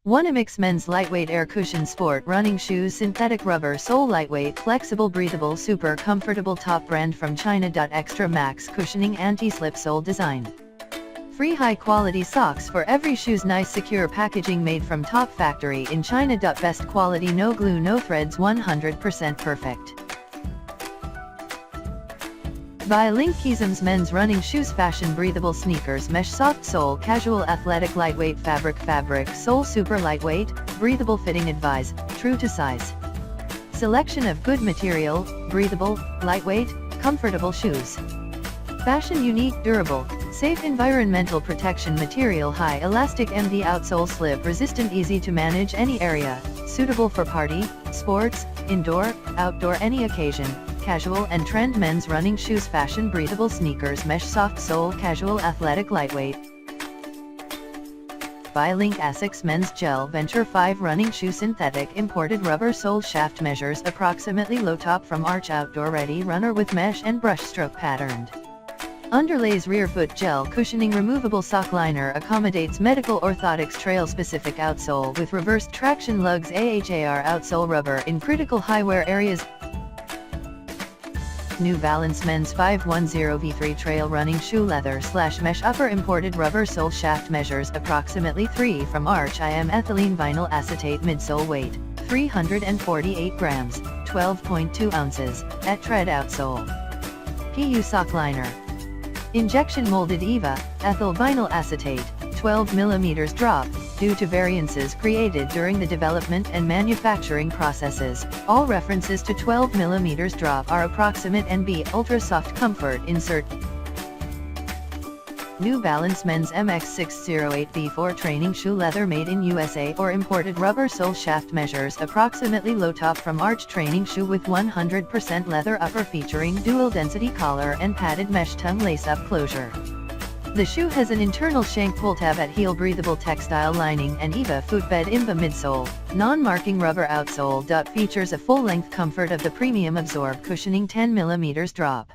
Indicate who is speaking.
Speaker 1: ONEMIX Men's Lightweight Air Cushion Sport Running Shoes Synthetic Rubber Sole Lightweight Flexible Breathable Super Comfortable Top Brand from China.Extra Max Cushioning Anti-Slip Sole Design. Free high-quality socks for every shoes. Nice secure packaging made from top factory in China.Best quality. No glue, no threads, 100% perfect. Buy link. keezmz Men's Running Shoes Fashion Breathable Sneakers Mesh Soft Sole Casual Athletic Lightweight Fabric Sole Super Lightweight, Breathable Fitting Advise, True to Size. Selection of good material, breathable, lightweight, comfortable shoes. Fashion unique, durable, safe environmental protection material. High elastic MD outsole slip resistant, easy to manage any area, suitable for party, sports, indoor, outdoor, any occasion. Casual and trend men's running shoes. Fashion breathable sneakers mesh soft sole casual athletic lightweight. Buy link. ASICS Men's Gel Venture 5 Running Shoe Synthetic Imported Rubber Sole Shaft measures approximately low. Top from arch, outdoor ready runner with mesh and brushstroke patterned underlays. Rear foot gel cushioning. Removable sock liner accommodates medical orthotics. Trail specific outsole with reversed traction lugs. AHAR outsole rubber in critical high wear areas. New Balance Men's 510 V3 Trail Running Shoe Leather / Mesh Upper Imported Rubber Sole Shaft measures approximately 3 from arch. IM ethylene vinyl acetate. Midsole weight 348 grams, 12.2 ounces, at tread. Outsole PU sock liner. Injection molded EVA, ethyl vinyl acetate, 12 mm drop, due to variances created during the development and manufacturing processes. All references to 12 mm drop are approximate. NB Ultra Soft Comfort Insert. New Balance Men's MX608 V4 Training Shoe Leather made in USA or imported rubber sole shaft measures approximately low. Top from arch training shoe with 100% leather upper featuring dual density collar and padded mesh tongue lace-up closure. The shoe has an internal shank pull tab at heel. Breathable textile lining and EVA footbed. IMBA midsole, non-marking rubber outsole. Features a full-length comfort of the premium absorb cushioning. 10 mm drop.